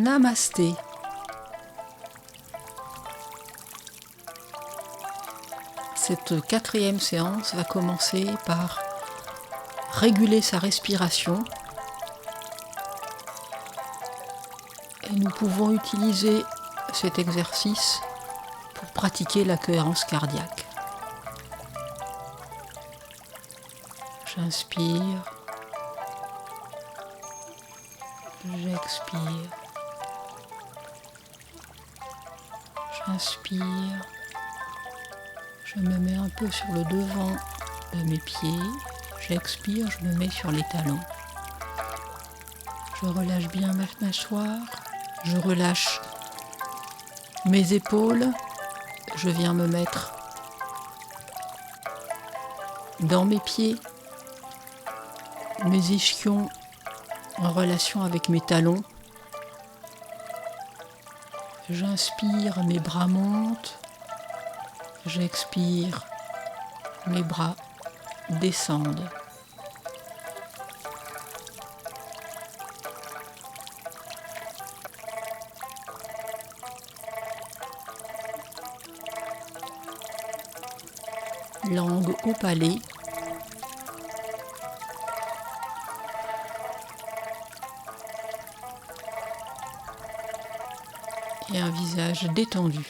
Namasté. Cette 4e séance va commencer par réguler sa respiration et nous pouvons utiliser cet exercice pour pratiquer la cohérence cardiaque. J'inspire, j'expire, j'inspire, je me mets un peu sur le devant de mes pieds, j'expire, je me mets sur les talons. Je relâche bien ma mâchoire, je relâche mes épaules, je viens me mettre dans mes pieds, mes ischions en relation avec mes talons. J'inspire, mes bras montent, j'expire, mes bras descendent. Langue au palais. Et un visage détendu.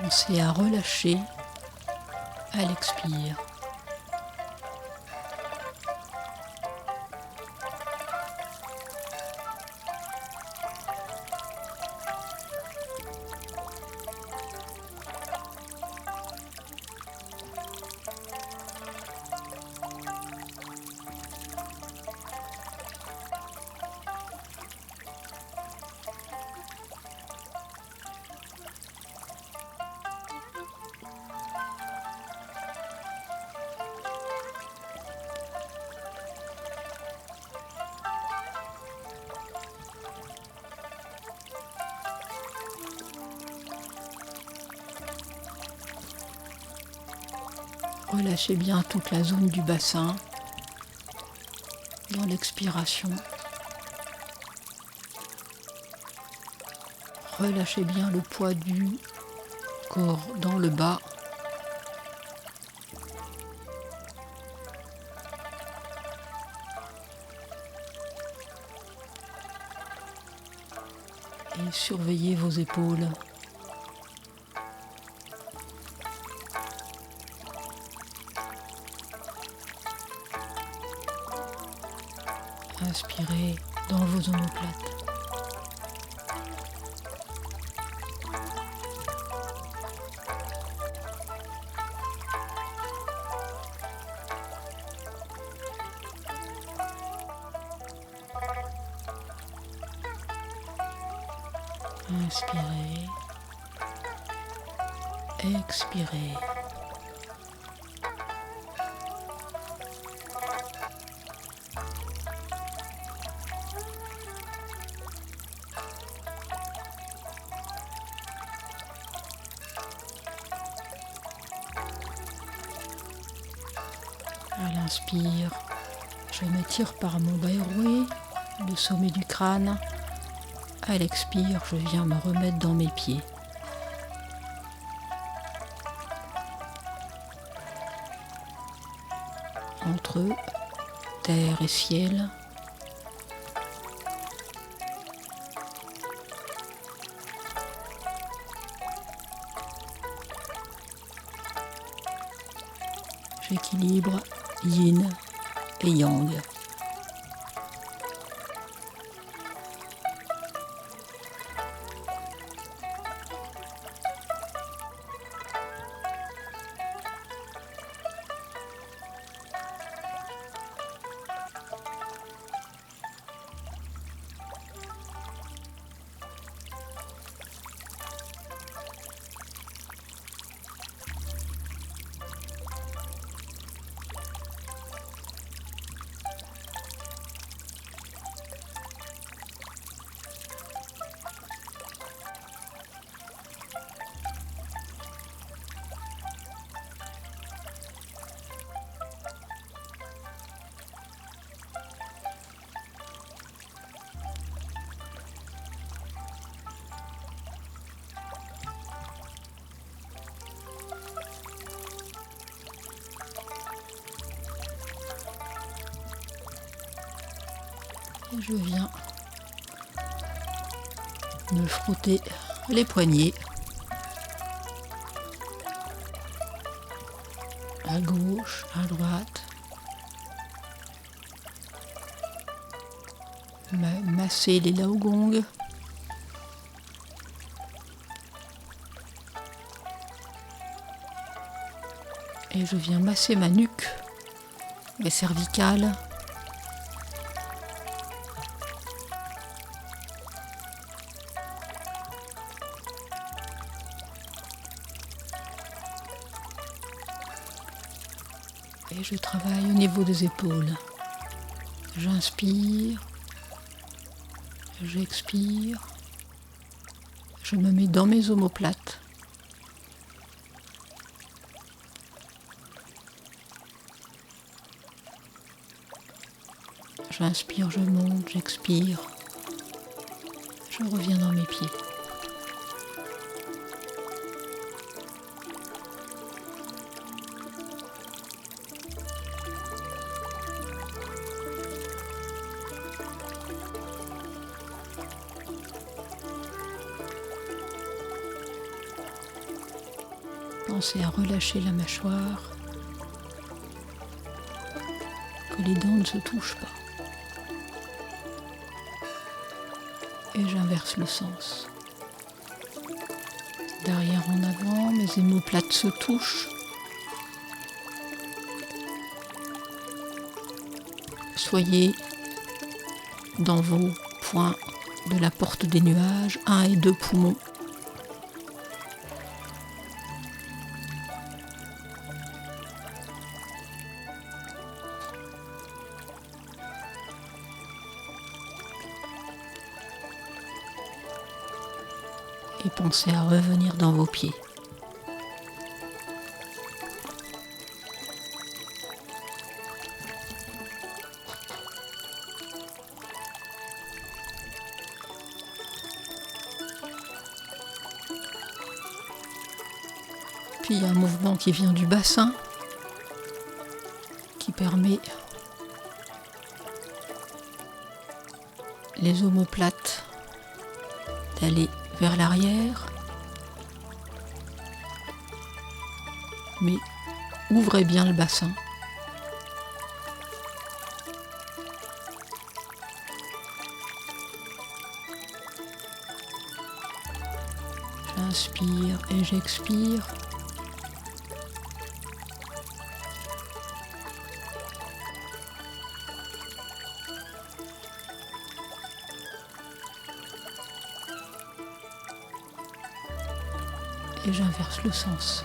Pensez à relâcher à l'expire. Relâchez bien toute la zone du bassin dans l'expiration. Relâchez bien le poids du corps dans le bas. Et surveillez vos épaules. Inspirez dans vos omoplates. Inspirez, expirez. À l'inspire, je m'étire par mon bas airway, le sommet du crâne. À l'expire, je viens me remettre dans mes pieds. Entre terre et ciel, j'équilibre yin et yang. Et je viens me frotter les poignets à gauche, à droite, masser les laogongs, et je viens masser ma nuque, mes cervicales, et je travaille au niveau des épaules. J'inspire, j'expire, je me mets dans mes omoplates. J'inspire, je monte, j'expire, je reviens dans mes pieds. Pensez à relâcher la mâchoire, que les dents ne se touchent pas. Et j'inverse le sens. D'arrière en avant, mes omoplates se touchent. Soyez dans vos points de la porte des nuages, 1 et 2 poumons. Et pensez à revenir dans vos pieds. Puis il y a un mouvement qui vient du bassin, qui permet les omoplates d'aller vers l'arrière, mais ouvrez bien le bassin. J'inspire et j'expire. Et j'inverse le sens.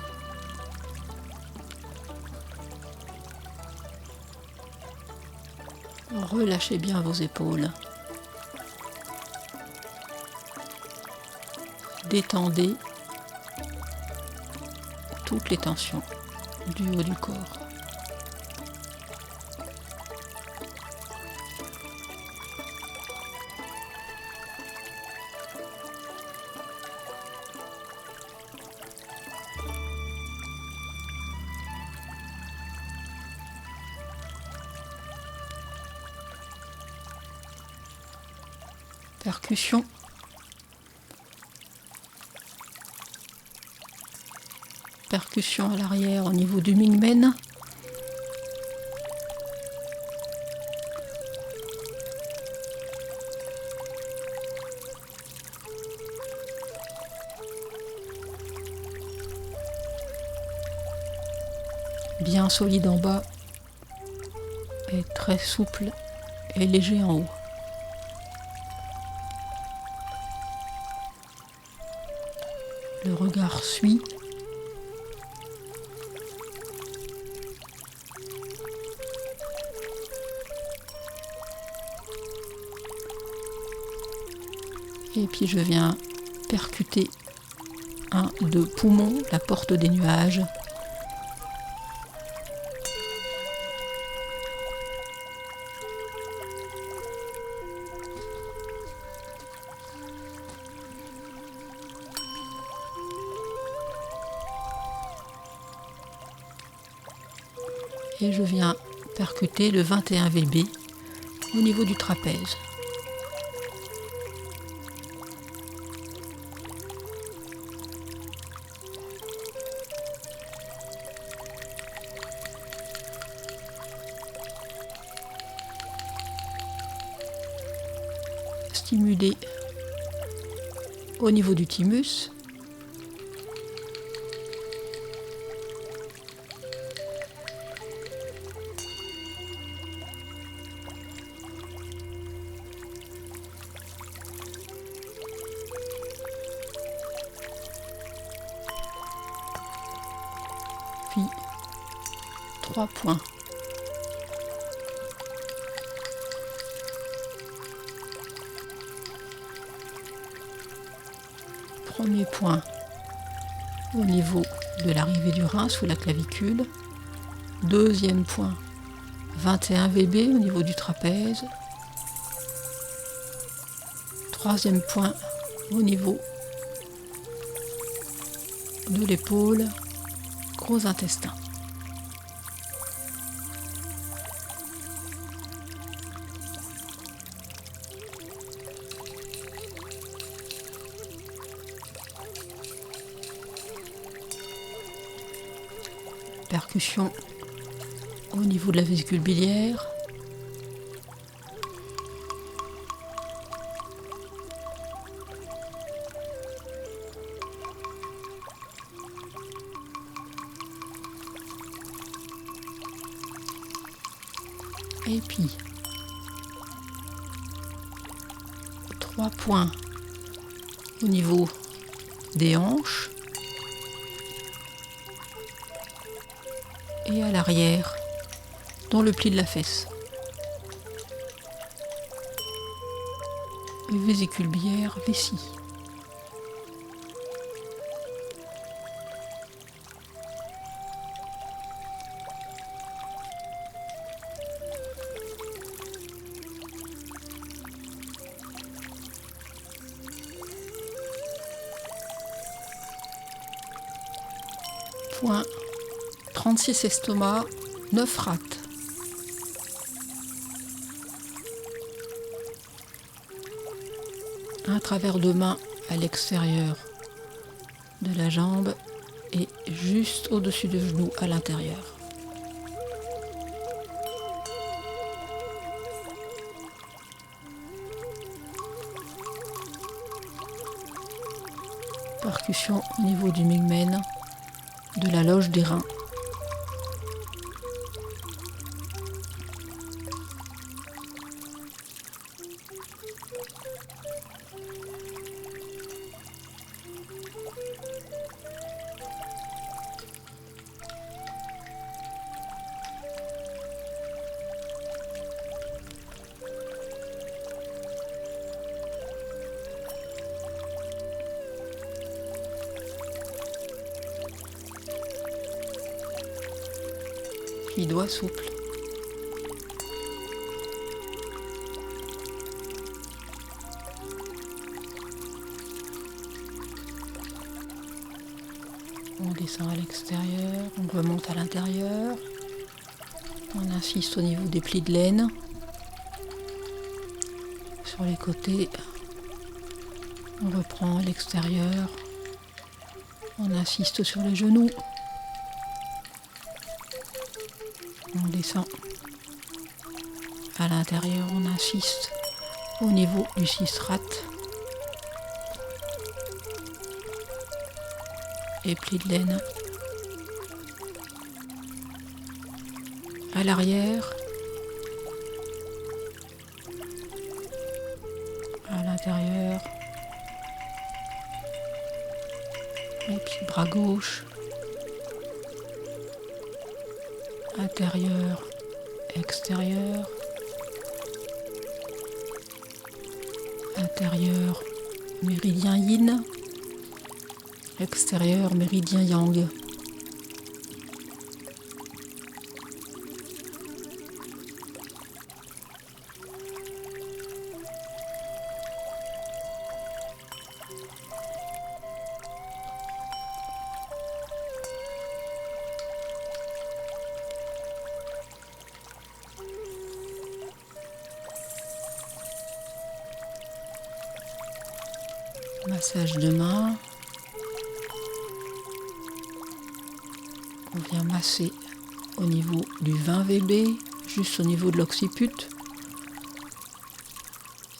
Relâchez bien vos épaules. Détendez toutes les tensions du haut du corps. Percussion. Percussion à l'arrière au niveau du Mingmen. Bien solide en bas et très souple et léger en haut. Le regard suit. Et puis je viens percuter un de poumon, la porte des nuages. Et je viens percuter le 21 VB au niveau du trapèze. stimuler au niveau du thymus. Puis 3 points. Premier point au niveau de l'arrivée du rein sous la clavicule. Deuxième point 21 VB au niveau du trapèze. Troisième point au niveau de l'épaule, gros intestin. Percussion au niveau de la vésicule biliaire. Et puis 3 points au niveau des hanches et à l'arrière dans le pli de la fesse. Vésicule biliaire, vessie. Point 36 estomac, 9 rate. Un travers de main à l'extérieur de la jambe et juste au-dessus du genou à l'intérieur. Percussion au niveau du mygmen, de la loge des reins. Puis doigt souple. On descend à l'extérieur, on remonte à l'intérieur. On insiste au niveau des plis de laine. Sur les côtés, on reprend à l'extérieur. On insiste sur les genoux. On descend à l'intérieur, on insiste au niveau du cistrate et plis de laine. À l'arrière, à l'intérieur, et puis bras gauche. Intérieur, extérieur, intérieur, méridien yin, extérieur, méridien yang. Massage de main. On vient masser au niveau du 20 VB, juste au niveau de l'occiput.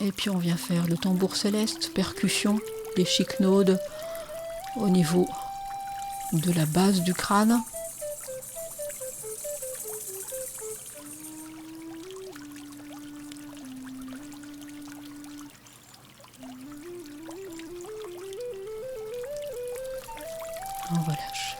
Et puis on vient faire le tambour céleste, percussion, des chiquenaudes au niveau de la base du crâne. On relâche.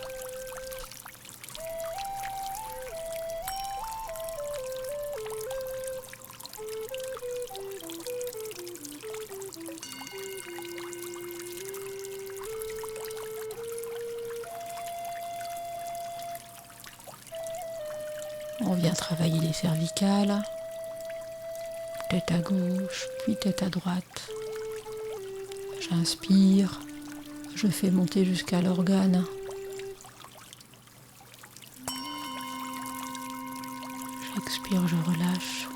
On vient travailler les cervicales, tête à gauche, puis tête à droite. J'inspire, je fais monter jusqu'à l'organe. J'expire, je relâche.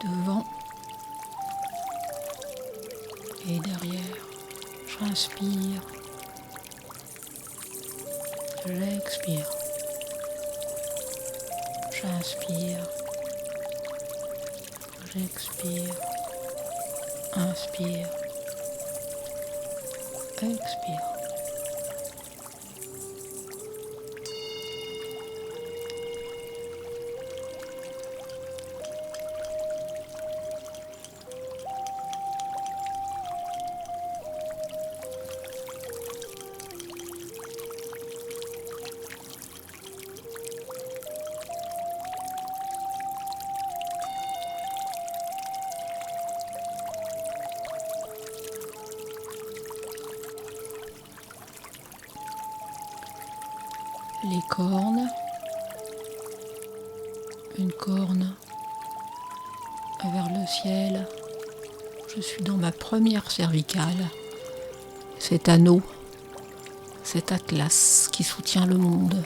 Devant et derrière, j'inspire, j'expire, j'inspire, j'expire, inspire, expire. Les cornes, une corne vers le ciel. Je suis dans ma première cervicale, cet anneau, cet atlas qui soutient le monde.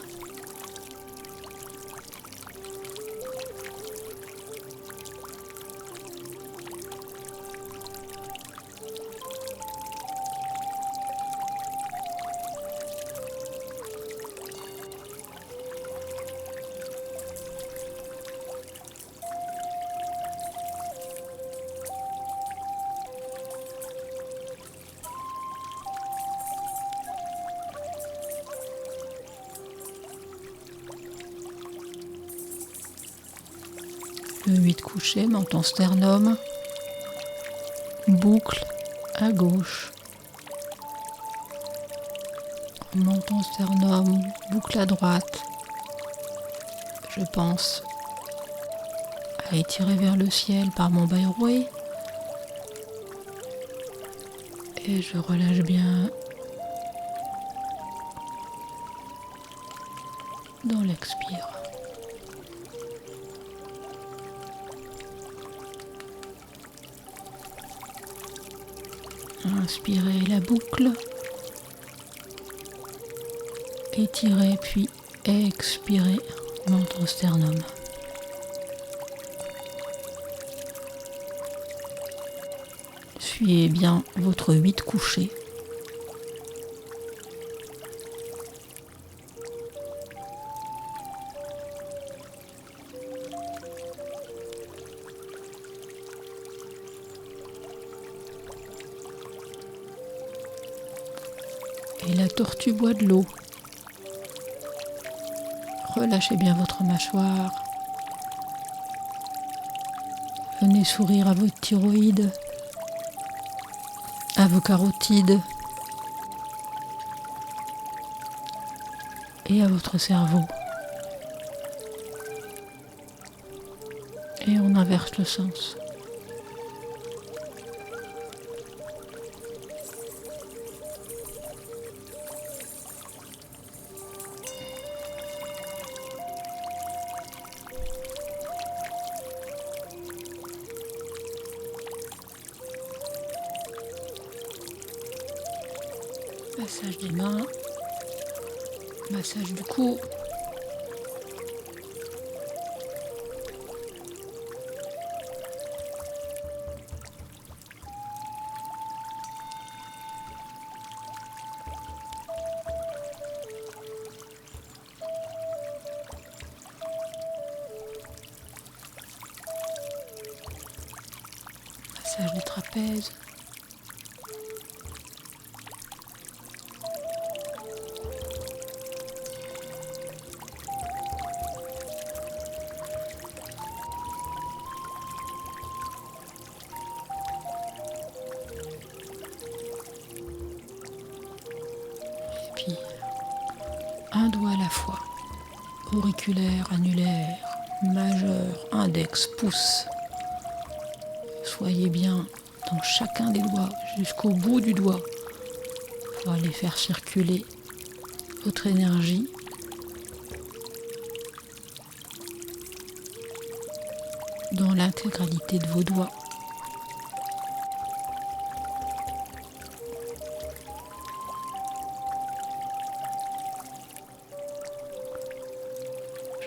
Le 8 couché, menton sternum, boucle à gauche, menton sternum, boucle à droite. Je pense à étirer vers le ciel par mon byway et je relâche bien dans l'expire. Inspirez la boucle, étirez puis expirez menton sternum. Suivez bien votre 8 couché. Et la tortue boit de l'eau. Relâchez bien votre mâchoire. Venez sourire à votre thyroïde, à vos carotides et à votre cerveau. Et on inverse le sens. Massage des mains, massage du cou. Massage du trapèze. Et puis, un doigt à la fois. Auriculaire, annulaire, majeur, index, pouce. Soyez bien dans chacun des doigts, jusqu'au bout du doigt, pour aller faire circuler votre énergie. Dans l'intégralité de vos doigts.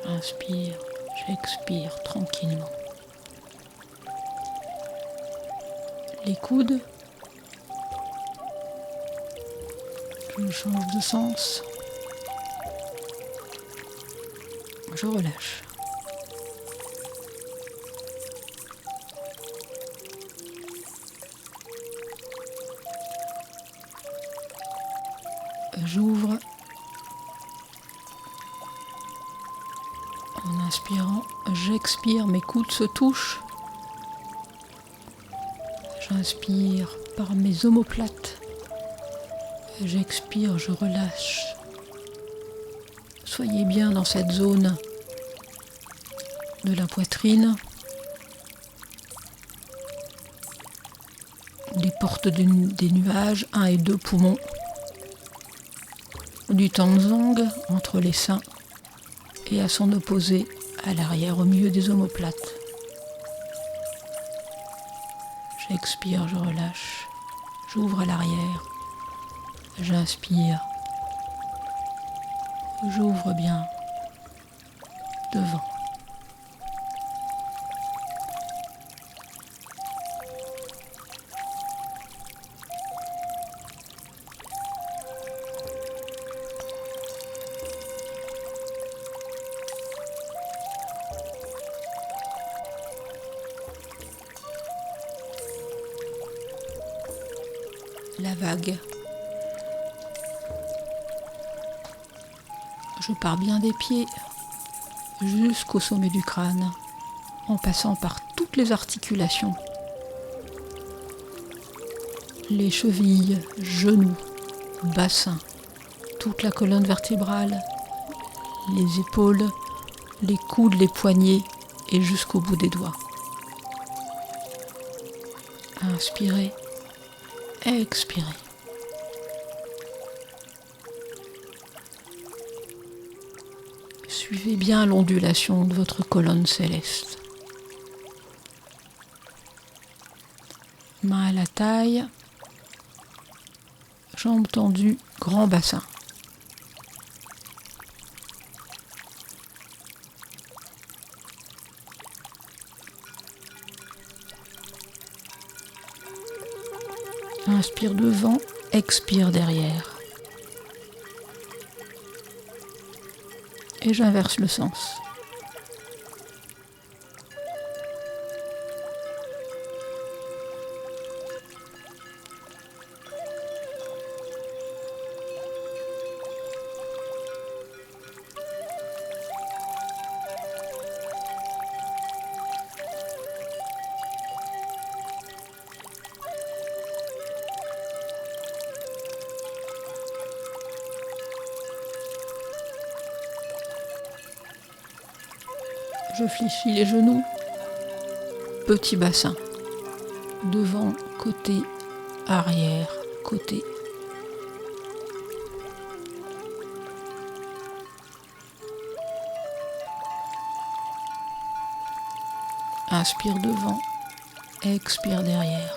J'inspire, j'expire tranquillement. Les coudes, je change de sens, je relâche. J'ouvre en inspirant, j'expire, mes coudes se touchent. J'inspire par mes omoplates, j'expire, je relâche. Soyez bien dans cette zone de la poitrine, des portes des nuages, 1 et 2 poumons, du Tanzang entre les seins et à son opposé à l'arrière, au milieu des omoplates. J'expire, je relâche, j'ouvre à l'arrière, j'inspire, j'ouvre bien devant. La vague. Je pars bien des pieds jusqu'au sommet du crâne, en passant par toutes les articulations. Les chevilles, genoux, bassin, toute la colonne vertébrale, les épaules, les coudes, les poignets et jusqu'au bout des doigts. Inspirez. Expirez. Suivez bien l'ondulation de votre colonne céleste. Main à la taille, jambes tendues, grand bassin. Inspire devant, expire derrière. Et j'inverse le sens. Je fléchis les genoux, petit bassin, devant, côté, arrière, côté. Inspire devant, expire derrière.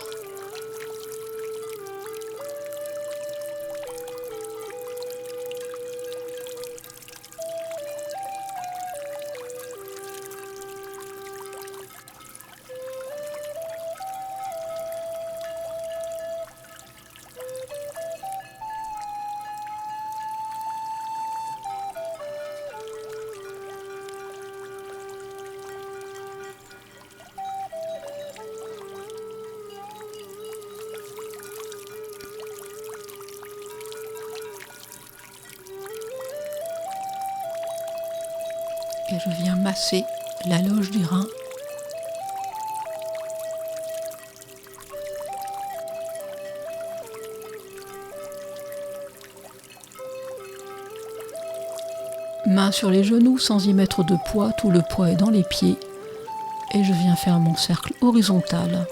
et je viens masser la loge du rein. Main sur les genoux sans y mettre de poids, tout le poids est dans les pieds et je viens faire mon cercle horizontal.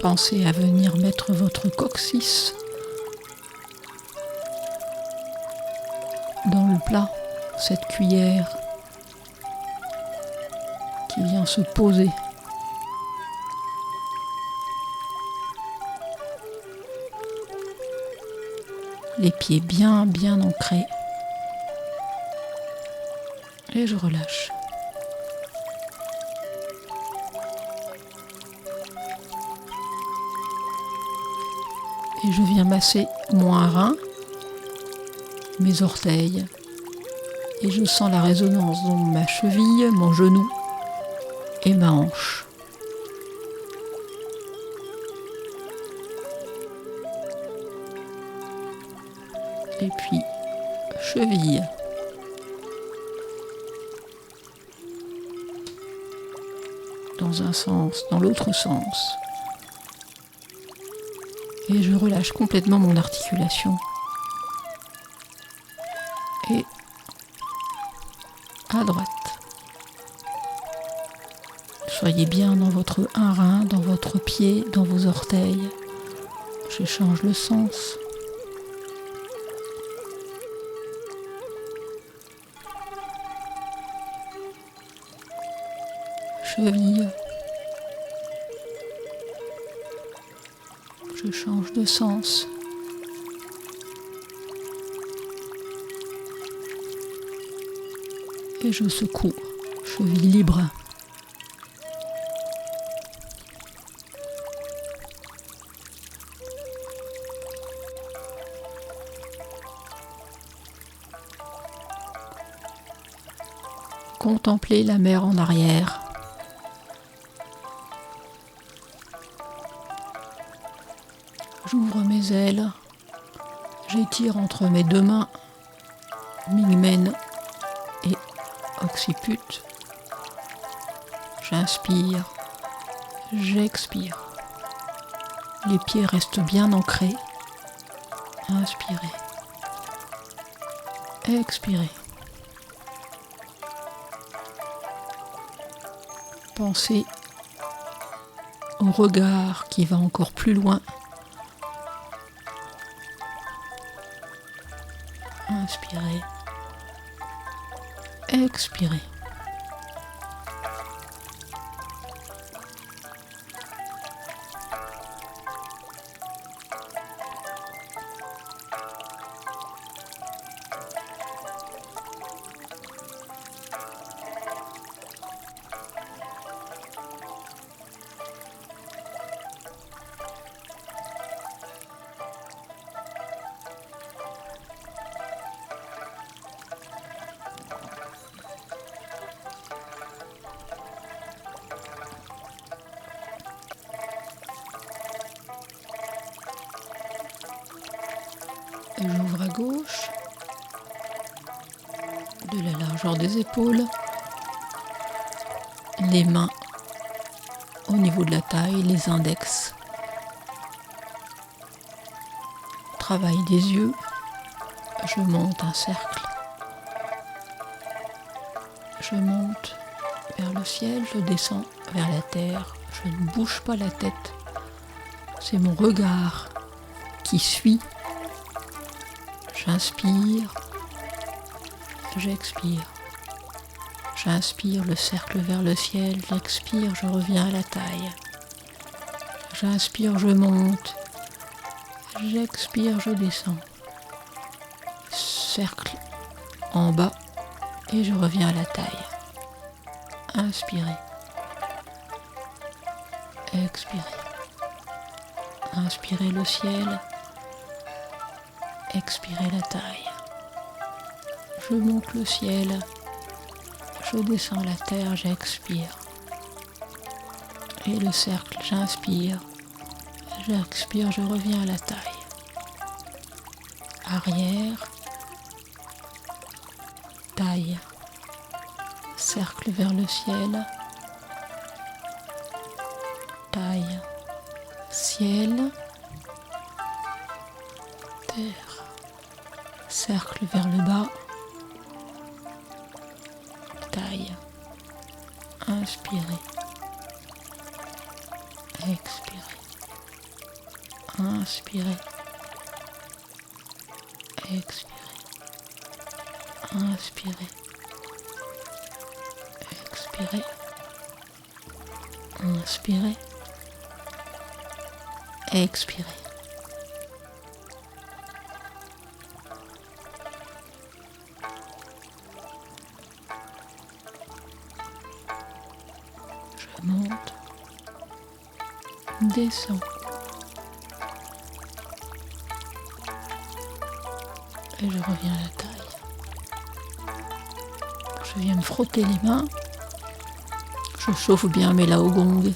Pensez à venir mettre votre coccyx dans le plat, cette cuillère qui vient se poser. Les pieds bien ancrés. Et je relâche. Et je viens masser mon rein, mes orteils. Et je sens la résonance dans ma cheville, mon genou et ma hanche. Et puis, cheville. Dans un sens, dans l'autre sens. Et je relâche complètement mon articulation. Et à droite. Soyez bien dans votre un rein, dans votre pied, dans vos orteils. Je change le sens. Cheville. Je change de sens. Et je secoue. Cheville libre. Contemplez la mer en arrière. J'ouvre mes ailes, j'étire entre mes deux mains, mingmen et occiput. J'inspire, j'expire. Les pieds restent bien ancrés. Inspirez, expirez. Pensez au regard qui va encore plus loin. Inspirez, expirez. Et j'ouvre à gauche, de la largeur des épaules, les mains au niveau de la taille, les index. Travail des yeux, je monte un cercle. Je monte vers le ciel, je descends vers la terre, je ne bouge pas la tête. C'est mon regard qui suit. J'inspire, j'expire. J'inspire le cercle vers le ciel, j'expire, je reviens à la taille. J'inspire, je monte. J'expire, je descends. Cercle en bas et je reviens à la taille. Inspirez. Expirez. Inspirez le ciel. Expirez la taille. Je monte le ciel. je descends la terre, j'expire. Et le cercle, j'inspire, j'expire, je reviens à la taille. Arrière, taille, cercle vers le ciel, taille, ciel, terre, cercle vers le bas, taille, inspirez, expirez, inspirez, expirez, inspirez, expirez, inspirez, expirez. Je monte, descends. Et je reviens à la taille. Je viens me frotter les mains. Je chauffe bien mes laogongs.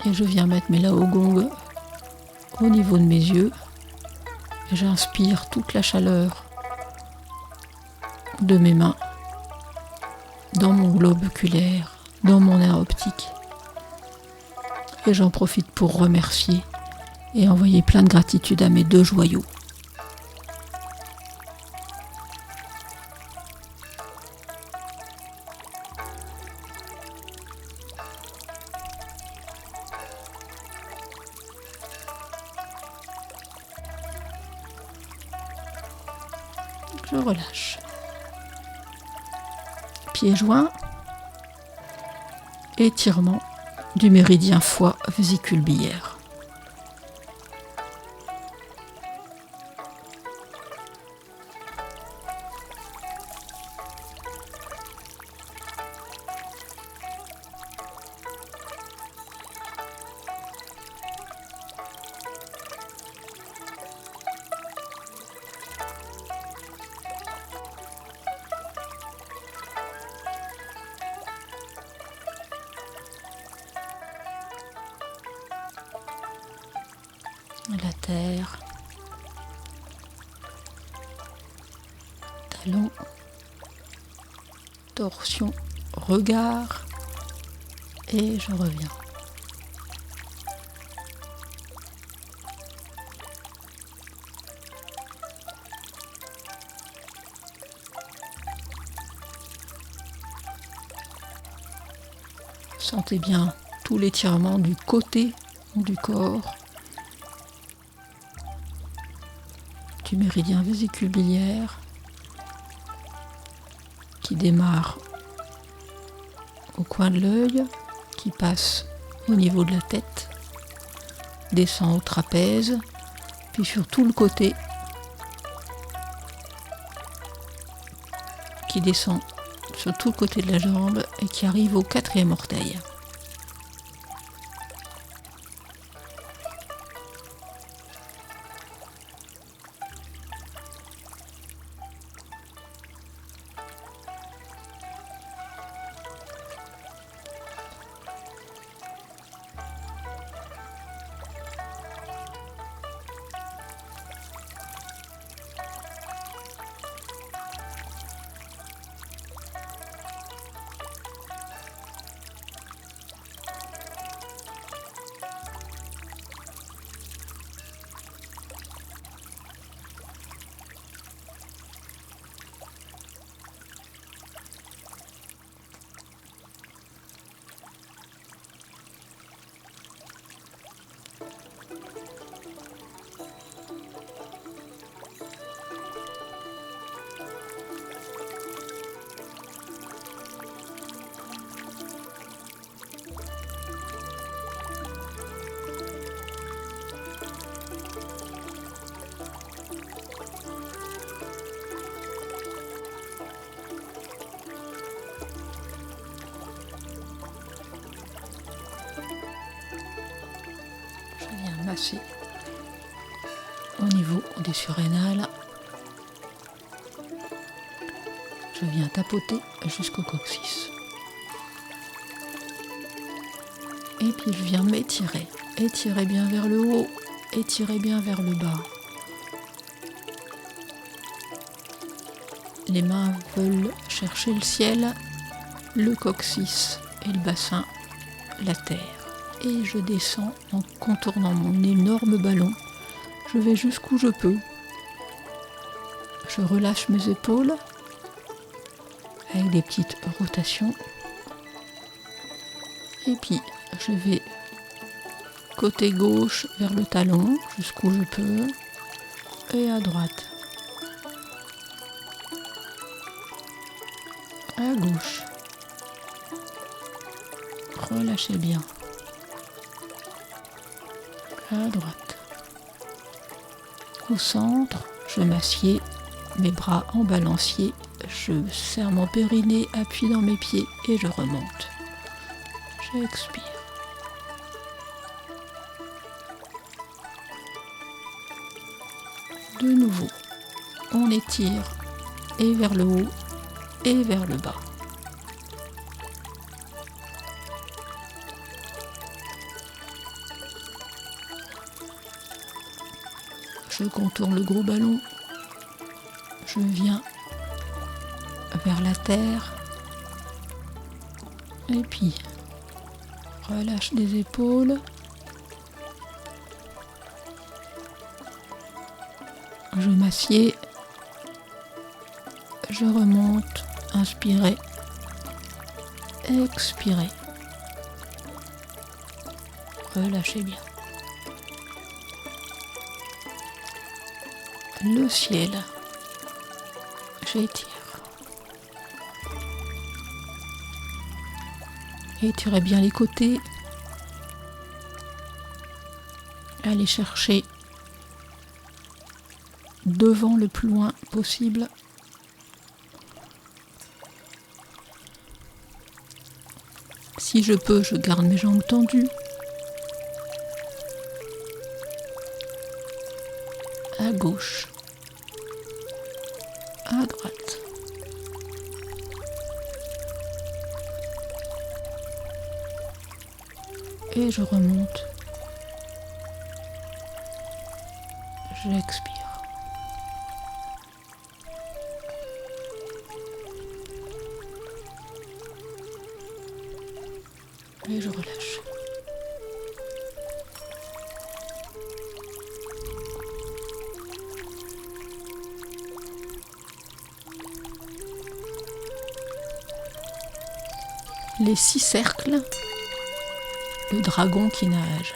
Et je viens mettre mes laogongs au niveau de mes yeux. Et j'inspire toute la chaleur de mes mains dans mon globe oculaire, dans mon nerf optique. Et j'en profite pour remercier et envoyer plein de gratitude à mes deux joyaux. Je relâche. Pieds joints, étirement du méridien foie vésicule biliaire. La terre, talon, torsion, regard, et je reviens. Sentez bien tout l'étirement du côté du corps, du méridien vésicule biliaire qui démarre au coin de l'œil, qui passe au niveau de la tête, descend au trapèze, puis sur tout le côté, qui descend sur tout le côté de la jambe et qui arrive au 4e orteil. Masser au niveau des surrénales. Je je viens tapoter jusqu'au coccyx. Et puis je viens m'étirer. Étirer bien vers le haut, étirer bien vers le bas. Les mains veulent chercher le ciel, le coccyx et le bassin, la terre. Et je descends en contournant mon énorme ballon. Je vais jusqu'où je peux. Je relâche mes épaules avec des petites rotations. Et puis je vais côté gauche vers le talon, jusqu'où je peux, et à droite. À gauche. Relâchez bien. À droite. Au centre, je m'assieds, mes bras en balancier, je serre mon périnée, appuie dans mes pieds et je remonte. J'expire. De nouveau, on étire et vers le haut et vers le bas. Je contourne le gros ballon. Je viens vers la terre. Et puis, relâche des épaules. Je m'assieds. Je remonte. Inspirez. Expirez. Relâchez bien. Le ciel. J'étire. Étirez bien les côtés. Allez chercher devant le plus loin possible. Si je peux, je garde mes jambes tendues. À gauche. À droite. Et je remonte. J'expire. Et je relâche. Les 6 cercles, le dragon qui nage.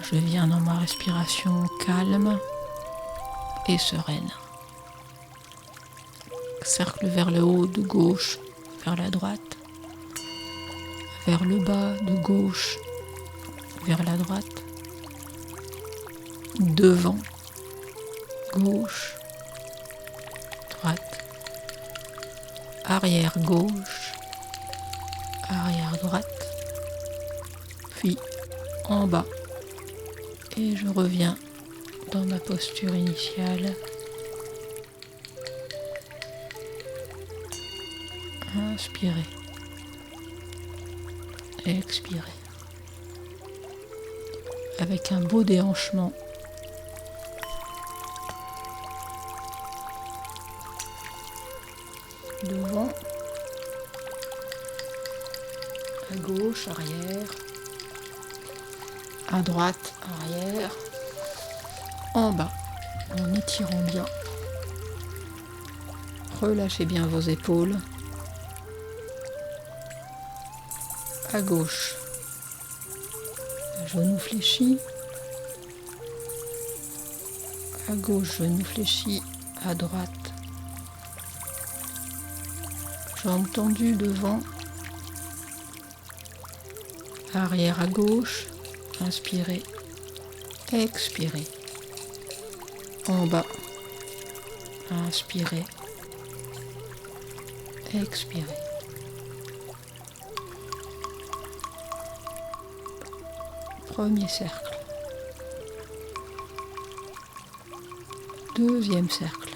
Je viens dans ma respiration calme et sereine. Cercle vers le haut de gauche vers la droite, vers le bas de gauche vers la droite, devant, gauche, droite, arrière gauche, arrière droite, puis en bas. Et je reviens dans ma posture initiale. Inspirez. Expirez. Avec un beau déhanchement. Devant. À gauche, arrière. À droite, arrière. En bas, en étirant bien. Relâchez bien vos épaules. À gauche, genou fléchi. À gauche, genou fléchi. À droite, jambes tendues devant. Arrière à gauche. Inspirez. Expirez. En bas. Inspirez. Expirez. Premier cercle. Deuxième cercle.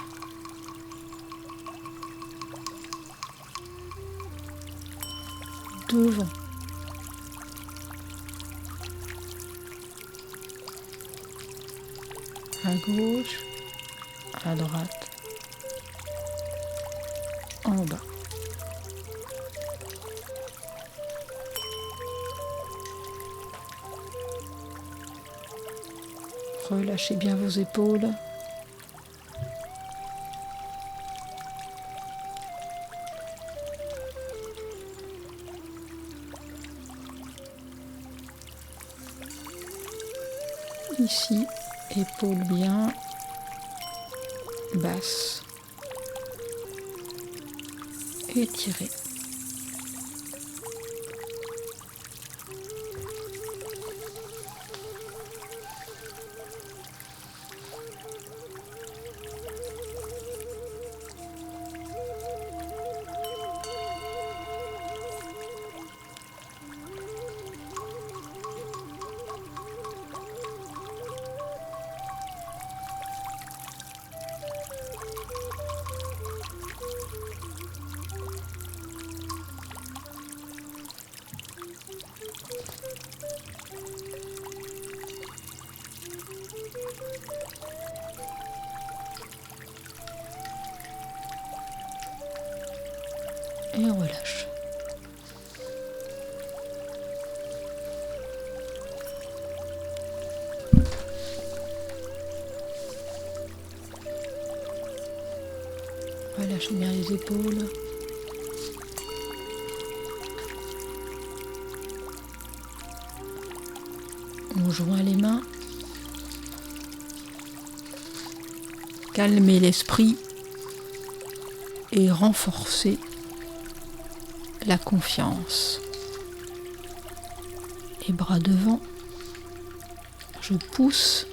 Devant. À gauche, à droite, en bas. Relâchez bien vos épaules. Ici, épaules bien basses. Étirez. Et on relâche. Relâchez bien les épaules. On joint les mains. Calmez l'esprit et renforcez la confiance. Et bras devant, je pousse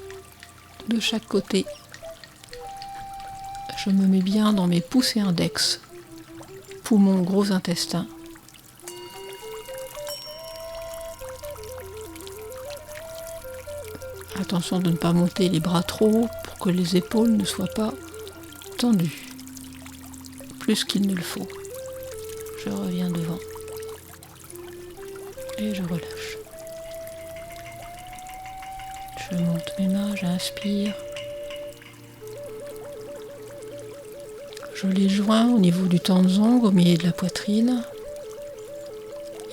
de chaque côté. Je me mets bien dans mes pouces et index, poumon, gros intestin. Attention de ne pas monter les bras trop haut pour que les épaules ne soient pas tendues, plus qu'il ne le faut. Je reviens devant et je relâche. Je monte mes mains, j'inspire. Je les joins au niveau du tendon, au milieu de la poitrine.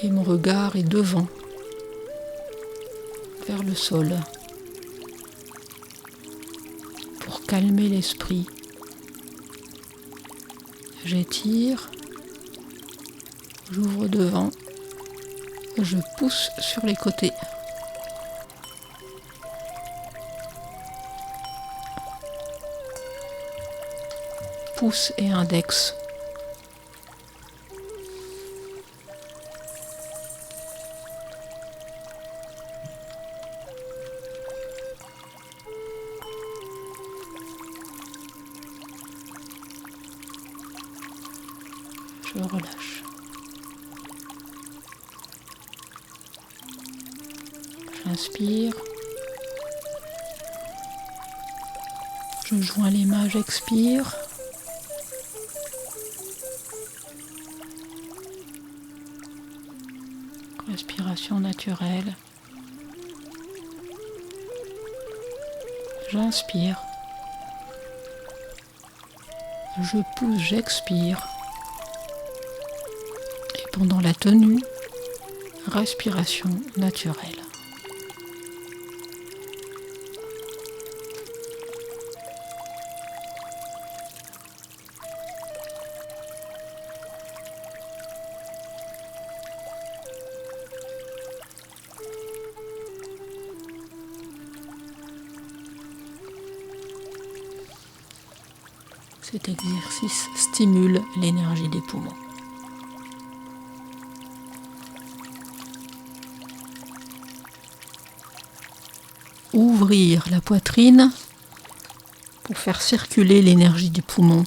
Et mon regard est devant, vers le sol, pour calmer l'esprit. J'étire. J'ouvre devant, je pousse sur les côtés. Pouce et index. Je relâche. J'inspire. Je joins les mains, j'expire. Respiration naturelle. J'inspire. Je pousse, j'expire. Et pendant la tenue, respiration naturelle. Cet exercice stimule l'énergie des poumons. Ouvrir la poitrine pour faire circuler l'énergie des poumons.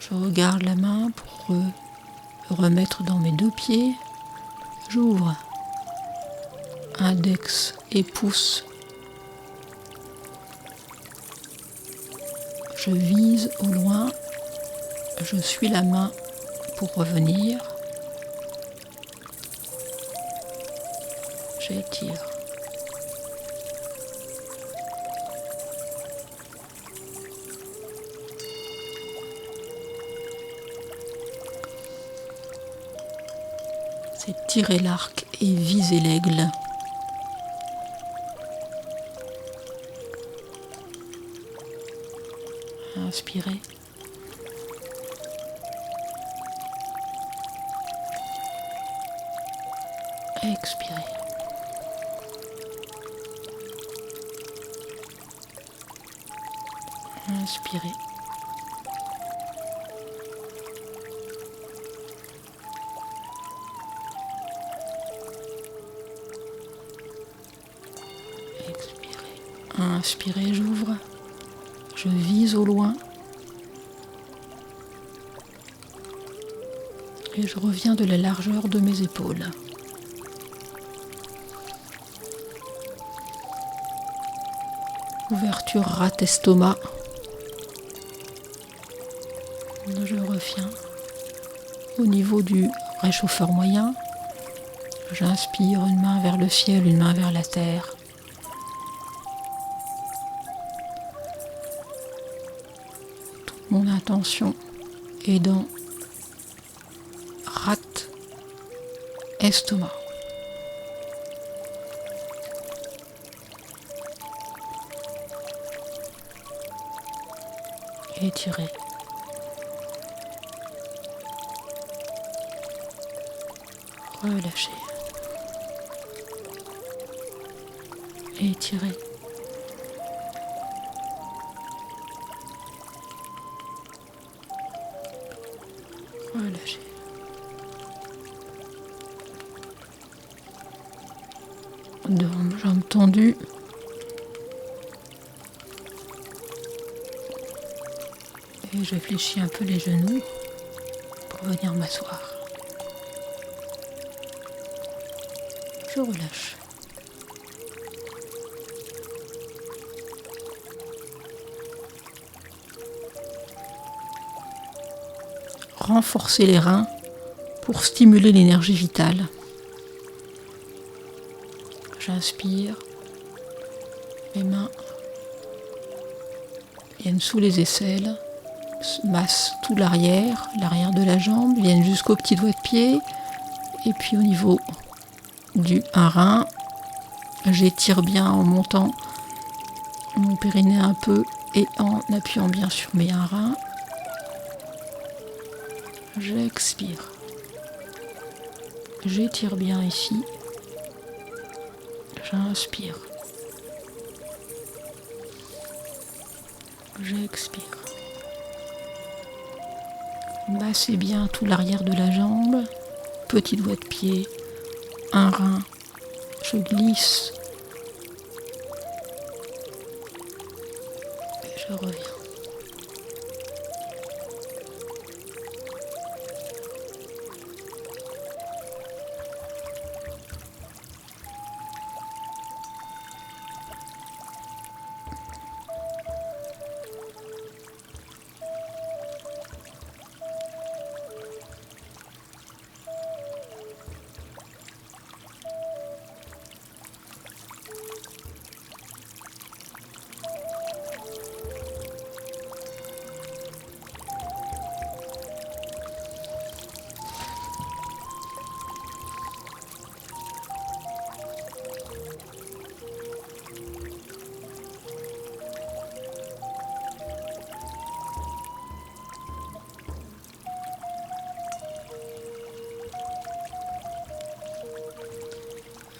Je regarde la main pour remettre dans mes deux pieds. J'ouvre index et pouce. Je vise au loin. Je suis la main pour revenir. J'étire. C'est tirer l'arc et viser l'aigle. Inspirez. Expirez. Inspirez. Expirez. Inspirez, j'ouvre. Je vise au loin. Et je reviens de la largeur de mes épaules. Ouverture rate-estomac. Je reviens au niveau du réchauffeur moyen. J'inspire une main vers le ciel, une main vers la terre. Toute mon intention est dans rate-estomac. Étirez. Relâchez. Étirez. Relâchez. Devant jambes tendues. Et je fléchis un peu les genoux pour venir m'asseoir. Je relâche. Renforcer les reins pour stimuler l'énergie vitale. J'inspire. Mes mains viennent sous les aisselles. Masse tout l'arrière de la jambe, viennent jusqu'au petit doigt de pied, et puis au niveau du un rein, j'étire bien en montant mon périnée un peu et en appuyant bien sur mes un reins. J'expire. J'étire bien ici. J'inspire. J'expire. Massez bien tout l'arrière de la jambe, petit doigt de pied, un rein, je glisse et je reviens.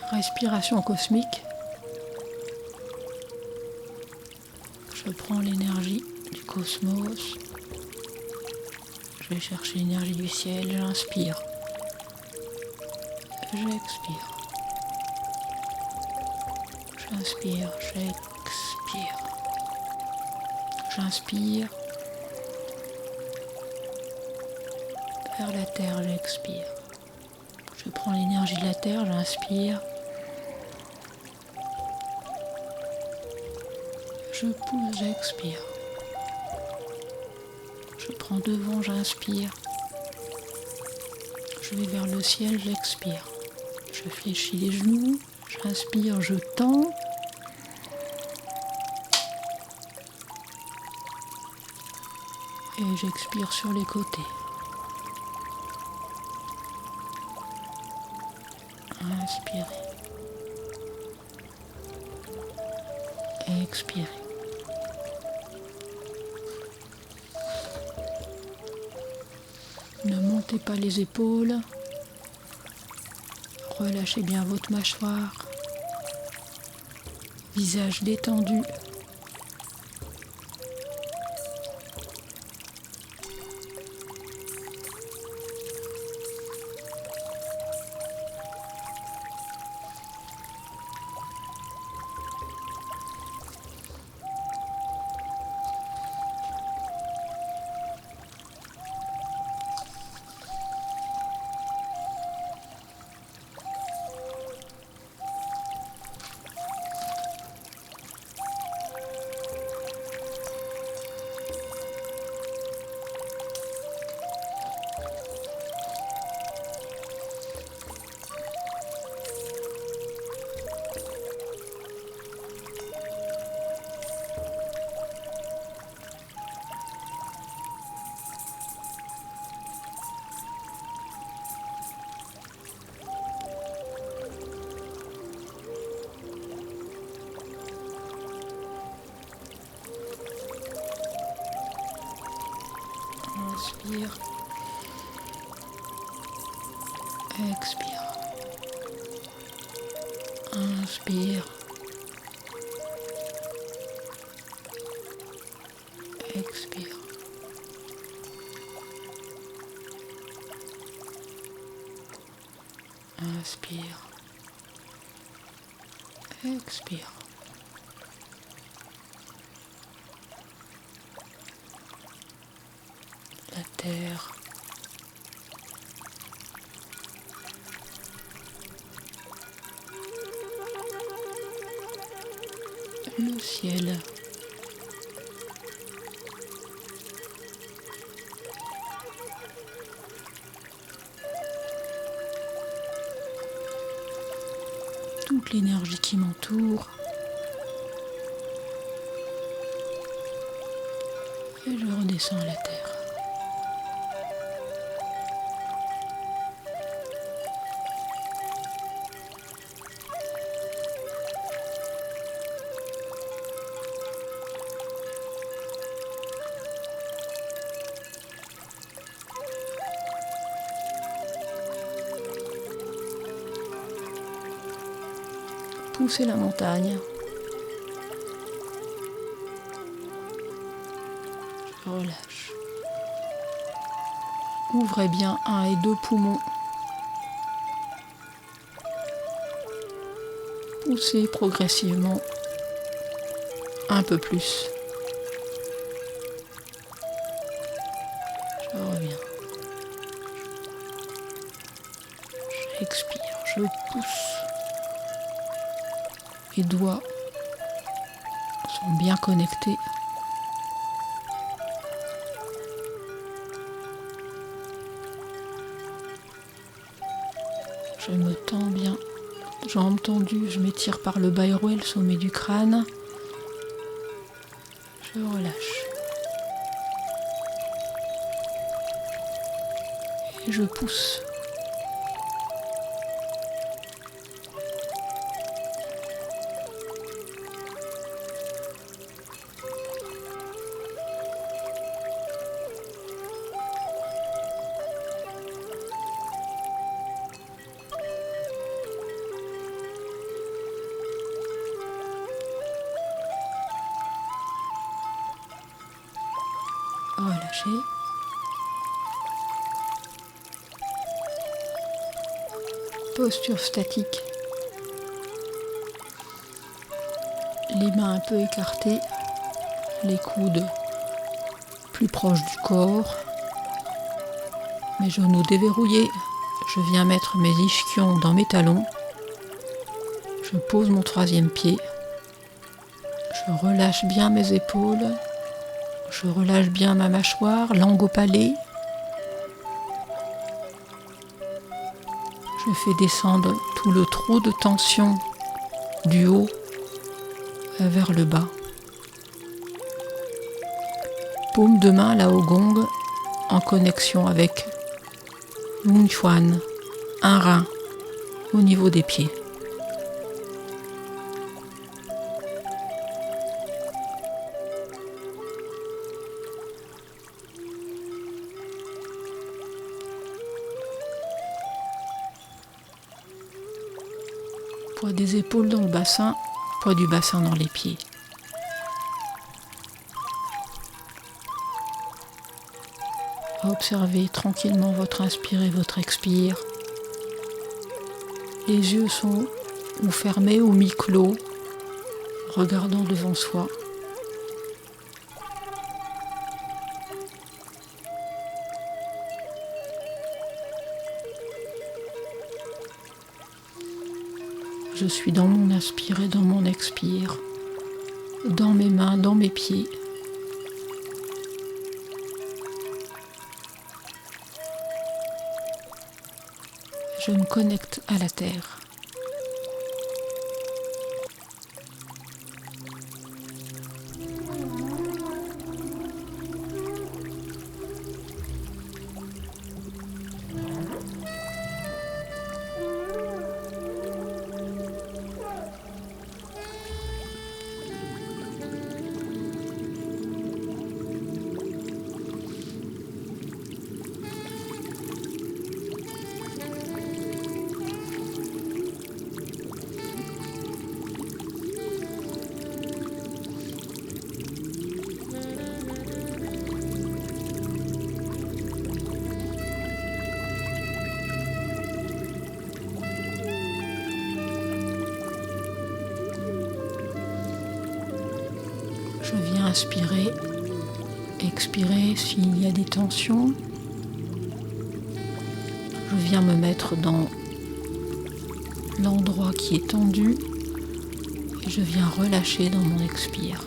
Respiration cosmique. Je prends l'énergie du cosmos. Je vais chercher l'énergie du ciel. J'inspire. J'expire. J'inspire. J'expire. J'inspire. vers la terre, j'expire. Je prends l'énergie de la terre, j'inspire. Je pousse, j'expire. Je prends devant, j'inspire. Je vais vers le ciel, j'expire. Je fléchis les genoux, j'inspire, je tends. Et j'expire sur les côtés. Inspirez. Et expirez. Ne montez pas les épaules. Relâchez bien votre mâchoire. Visage détendu. Inspire. Expire. Inspire. Expire. Inspire. Expire. La terre. Le ciel. Toute l'énergie qui m'entoure. Et je redescends à la terre. Poussez la montagne. Je relâche. Ouvrez bien 1 et 2 poumons. Poussez progressivement un peu plus. Je reviens. J'expire, je pousse. Les doigts sont bien connectés. Je me tends bien. Jambes tendues, je m'étire par le bas airoé, le sommet du crâne. Je relâche. Et je pousse. Relâchez. Posture statique. Les mains un peu écartées, les coudes plus proches du corps. mes genoux déverrouillés, je viens mettre mes ischions dans mes talons. Je pose mon troisième pied. Je relâche bien mes épaules. Je relâche bien ma mâchoire, langue au palais. Je fais descendre tout le trou de tension du haut vers le bas. Paume de main Lao Gong en connexion avec Lung Chuan, un rein au niveau des pieds. Poids des épaules dans le bassin, poids du bassin dans les pieds. Observez tranquillement votre inspire et votre expire. Les yeux sont ou fermés ou mi-clos, regardant devant soi. Je suis dans mon inspire et dans mon expire, dans mes mains, dans mes pieds. Je me connecte à la terre. Je viens inspirer, expirer s'il y a des tensions. Je viens me mettre dans l'endroit qui est tendu et je viens relâcher dans mon expire.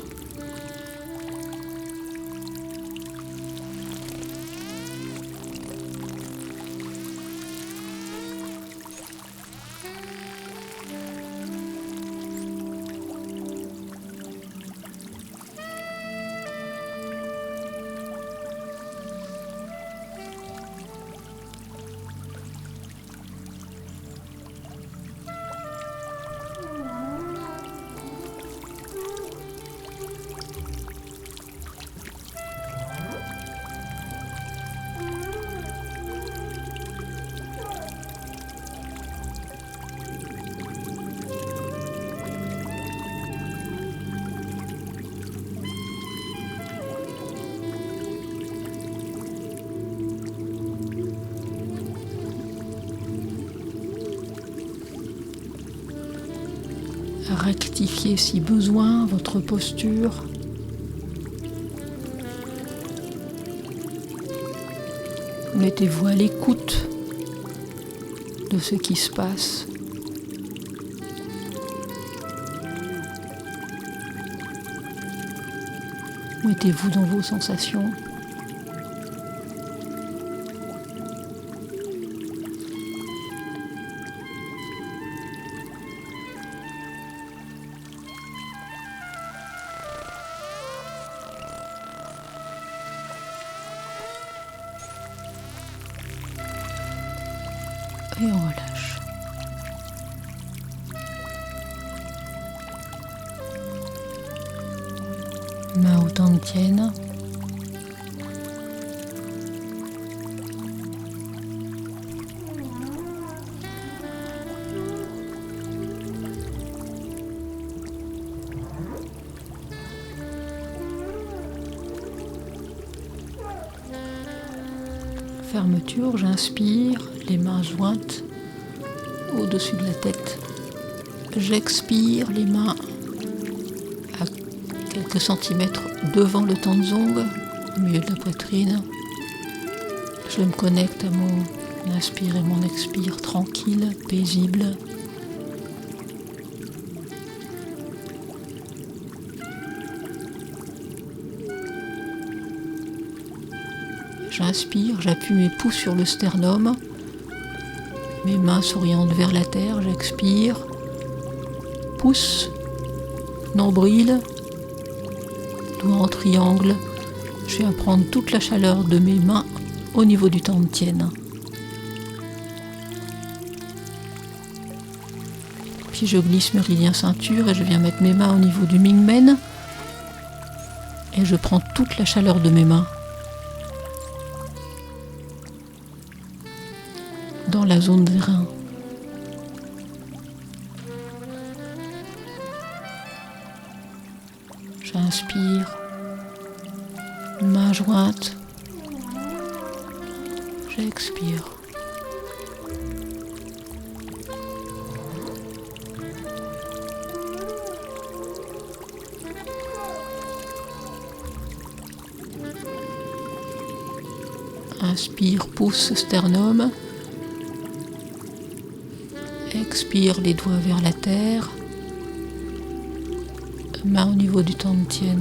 Rectifiez si besoin votre posture. Mettez-vous à l'écoute de ce qui se passe. Mettez-vous dans vos sensations. Et on relâche. Mains autant que tiennent. Fermeture, j'inspire, les mains jointes au-dessus de la tête. J'expire, les mains à quelques centimètres devant le tanzong, au milieu de la poitrine. Je me connecte à mon inspire et mon expire tranquille, paisible. J'inspire, j'appuie mes pouces sur le sternum. Mes mains s'orientent vers la terre, j'expire. Pouce, nombril, doigt en triangle. Je viens prendre toute la chaleur de mes mains au niveau du tantien. Puis je glisse méridien ceinture et je viens mettre mes mains au niveau du Mingmen. Et je prends toute la chaleur de mes mains dans la zone des reins. J'inspire, main jointe, j'expire. Inspire, pouce, sternum. Expire, les doigts vers la terre. Main au niveau du tantien.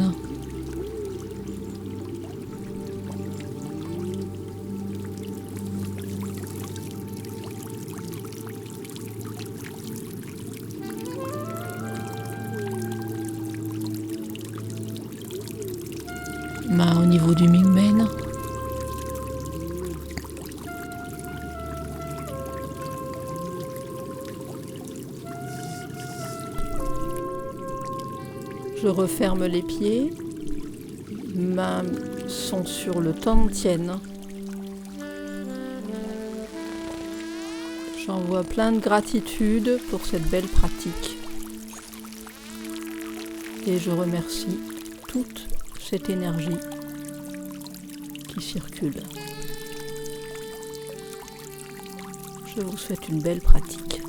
Main au niveau du Mingmen. Je referme les pieds, mains sont sur le tantien. J'envoie plein de gratitude pour cette belle pratique. Et je remercie toute cette énergie qui circule. Je vous souhaite une belle pratique.